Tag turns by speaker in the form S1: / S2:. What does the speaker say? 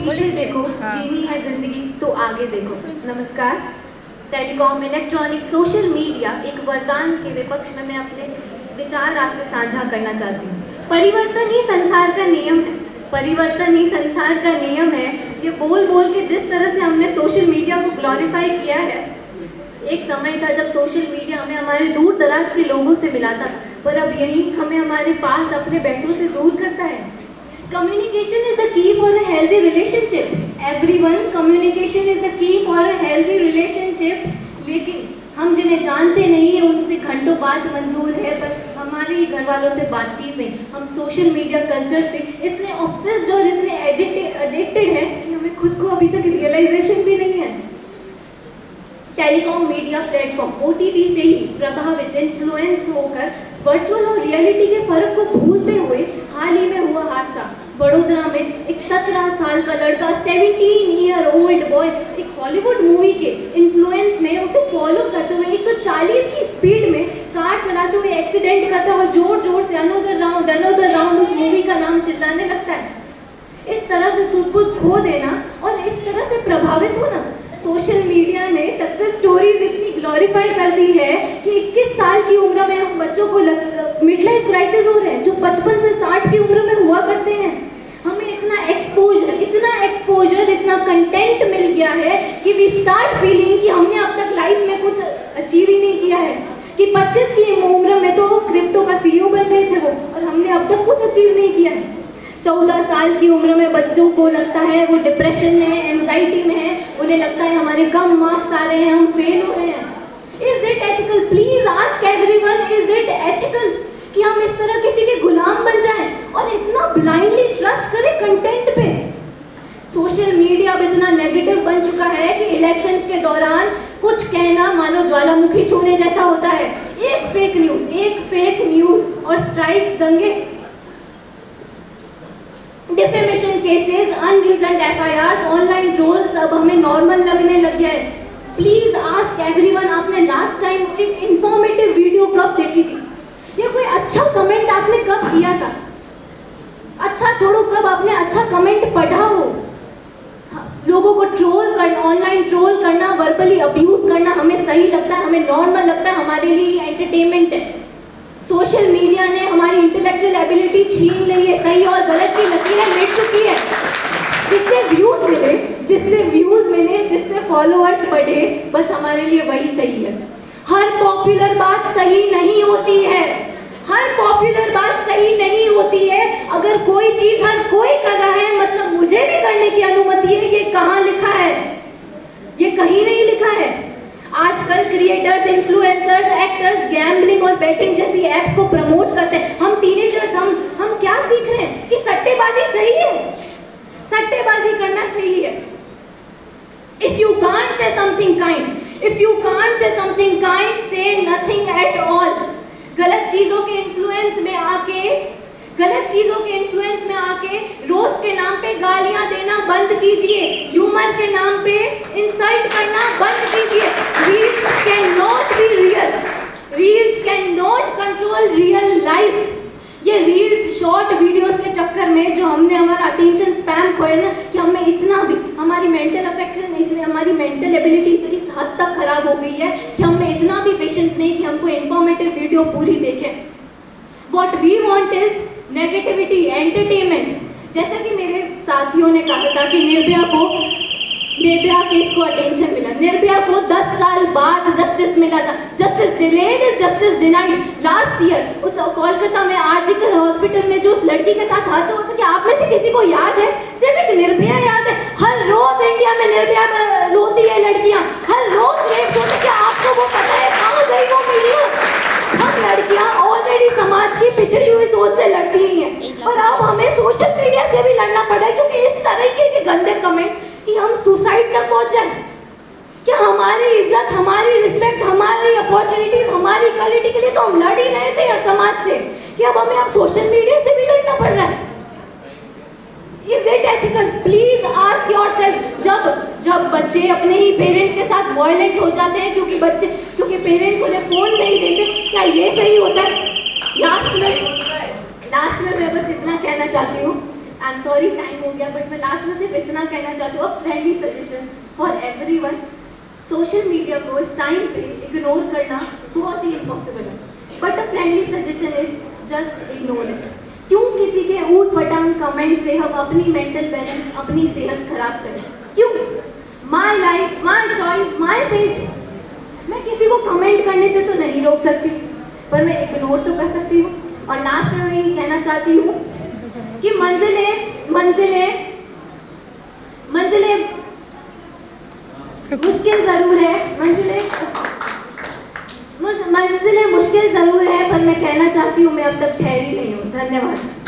S1: पीछे देखो, जीनी है जिंदगी तो आगे देखो। नमस्कार। टेलीकॉम, इलेक्ट्रॉनिक, सोशल मीडिया एक वरदान के विपक्ष में मैं अपने विचार आपसे साझा करना चाहती हूँ। परिवर्तन ही संसार का नियम है, परिवर्तन ही संसार का नियम है। ये बोल बोल के जिस तरह से हमने सोशल मीडिया को ग्लोरीफाई किया है, एक समय था जब सोशल मीडिया हमें हमारे दूर दराज के लोगों से मिलाता, पर अब यही हमें हमारे पास अपने बैठों से दूर करता है। Communication is the key for a healthy relationship. Everyone, communication is the key for a healthy relationship. लेकिन हम जिन्हें जानते नहीं हैं उनसे घंटों बात मंजूर है, पर हमारे ही घर वालों से बातचीत नहीं। हम सोशल मीडिया कल्चर से इतने ऑब्सेस्ड और इतने एडिक्टेड हैं कि हमें खुद को अभी तक रियलाइजेशन भी नहीं है। टेलीकॉम मीडिया प्लेटफॉर्म OTT से ही प्रभावित इन्फ्लुएंस होकर वर्चुअल और रियलिटी के फर्क को भूलते हुए हाल ही में हुआ हादसा। वडोदरा में एक 17 साल का लड़का 17-year-old बॉय एक हॉलीवुड मूवी के इन्फ्लुएंस में उसे फॉलो करते हुए 140 की स्पीड में कार चलाते हुए एक्सीडेंट करता है और जोर जोर से अनदर राउंड उस मूवी का नाम चिल्लाने लगता है। इस तरह से सुध-बुध खो देना और इस तरह से प्रभावित होना, सोशल मीडिया ने सक्सेस स्टोरीज इतनी ग्लोरीफाई कर दी है कि 21 साल की उम्र में हम बच्चों को मिड लाइफ क्राइसिस हो रहे हैं जो 55 से 60 की उम्र में हुआ करते हैं। हमें इतना एक्सपोजर, इतना कंटेंट मिल गया है कि वी स्टार्ट फीलिंग कि हमने अब तक लाइफ में कुछ अचीव ही नहीं किया है। कि 25 की उम्र में तो क्रिप्टो का CEO बन गए थे वो, और हमने अब तक कुछ अचीव नहीं किया है। 14 साल की उम्र में बच्चों को लगता है वो डिप्रेशन में है, एंजाइटी में है, उन्हें लगता है हमारे कम मार्क्स आ रहे हैं, हम फेल हो रहे हैं। Is it ethical? Please ask everyone, is it ethical कि हम इस तरह किसी के गुलाम बन जाएं और इतना ब्लाइंडली ट्रस्ट करें कंटेंट पे? सोशल मीडिया अब इतना नेगेटिव बन चुका है कि इलेक्शंस के दौरान कुछ कहना मानो ज्वालामुखी छूने जैसा होता है। एक फेक न्यूज और स्ट्राइक्स, दंगे, defamation cases, unreasoned FIRs, online trolls अब हमें नॉर्मल लगने लग गया है। प्लीज आस्क एवरीवन, आपने लास्ट टाइम एक इंफॉर्मेटिव वीडियो कब देखी थी? या कोई अच्छा कमेंट आपने कब किया था? अच्छा छोड़ो, कब आपने अच्छा कमेंट पढ़ा हो? लोगों को ट्रोल करना, ऑनलाइन ट्रोल करना, वर्बली अब्यूज करना हमें सही लगता है, हमें नॉर्मल लगता है, हमारे लिए एंटरटेनमेंट है। सोशल मीडिया ने हमारी इंटेलेक्चुअल एबिलिटी छीन ली है, सही और गलत की लकीरें मिट चुकी है। जिससे व्यूज मिले, जिससे फॉलोअर्स बढ़े, बस हमारे लिए वही सही है। हर पॉपुलर बात सही नहीं होती है, अगर कोई चीज हर कोई कर रहा है मतलब मुझे भी करने की अनुमति है। ये कहाँ लिखा है? ये कहीं नहीं लिखा है। आजकल क्रिएटर्स, इन्फ्लुएंसर्स, एक्टर्स गैम्बलिंग और बैटिंग जैसी एप्स को प्रमोट करते हैं। हम टीनेजर्स हम क्या सीख रहे हैं कि सट्टेबाजी सही है, सट्टेबाजी करना सही है। If you can't say something kind, say nothing at all। गलत चीजों के इन्फ्लुएंस में आके रोस्ट के नाम पे गालियां देना बंद कीजिए, ह्यूमर के नाम पे इंसल्ट करना बंद कीजिए। Reels can not control real life. ये रील्स, शॉर्ट वीडियोस के चक्कर में जो हमने हमारा अटेंशन स्पैम खोया ना, कि हमें इतना भी हमारी मेंटल अफेक्शन, इतनी हमारी मेंटल एबिलिटी इस हद तक खराब हो गई है कि हमें इतना भी पेशेंस नहीं कि हमको इंफॉर्मेटिव वीडियो पूरी देखें। What we want is negativity, entertainment। जैसा कि मेरे साथियों ने कहा था कि निर्भया केस को अटेंशन मिला, निर्भया को 10 साल बाद जस्टिस मिला था। Justice delayed is justice denied. Last year उस कोलकाता में आरजीकर हॉस्पिटल में जो उस लड़की के साथ हादसा हुआ था, कि आप में से किसी को याद है? सिर्फ एक निर्भया याद है। हर रोज इंडिया में निर्भया रोती है लड़कियां, हर रोज रेप होते। क्या आपको वो पता है कहाँ गई वो वीडियो? हम लड़कियां ऑलरेडी समाज की पिछड़ी हुई सोच से लड़ती ही हैं, और अब हमें सोशल मीडिया से भी लड़ना पड़ा है, क्योंकि इस तरीके के गंदे कमेंट्स कि हम सुसाइड तक पहुंच जाए। क्या हमारी इज्जत, हमारी रिस्पेक्ट, हमारी अपॉर्चुनिटीज, हमारी इक्वालिटी के लिए तो हम लड़ ही रहे थे समाज से, कि अब हमें सोशल मीडिया से भी लड़ना पड़ रहा है। Is it ethical? Please ask yourself। जब बच्चे अपने ही पेरेंट्स के साथ वायलेंट हो जाते हैं क्योंकि पेरेंट्स उन्हें फोन नहीं देते, क्या ये सही होता है? लास्ट में मैं बस इतना कहना चाहती हूँ आई एम सॉरी टाइम हो गया, बट मैं लास्ट में सिर्फ इतना कहना चाहती हूँ, friendly suggestions for everyone. Social media को इस टाइम पे इग्नोर करना बहुत ही इम्पॉसिबल है, but a friendly suggestion is just ignore it. क्यों किसी के ऊट पटांग कमेंट से हम अपनी मेंटल बैलेंस, अपनी सेहत खराब करें? क्यों? My life, my choice, my page. मैं किसी को कमेंट करने से तो नहीं रोक सकती, पर मैं इग्नोर तो कर सकती हूँ। और लास्ट में मैं ये कहना चाहती हूँ कि मंजिलें मंजिलें मंजिलें मुश्किल ज़रूर है, मंजिलें मुश्किल ज़रूर है, पर मैं कहना चाहती हूँ मैं अब तक ठहरी नहीं हूँ। धन्यवाद।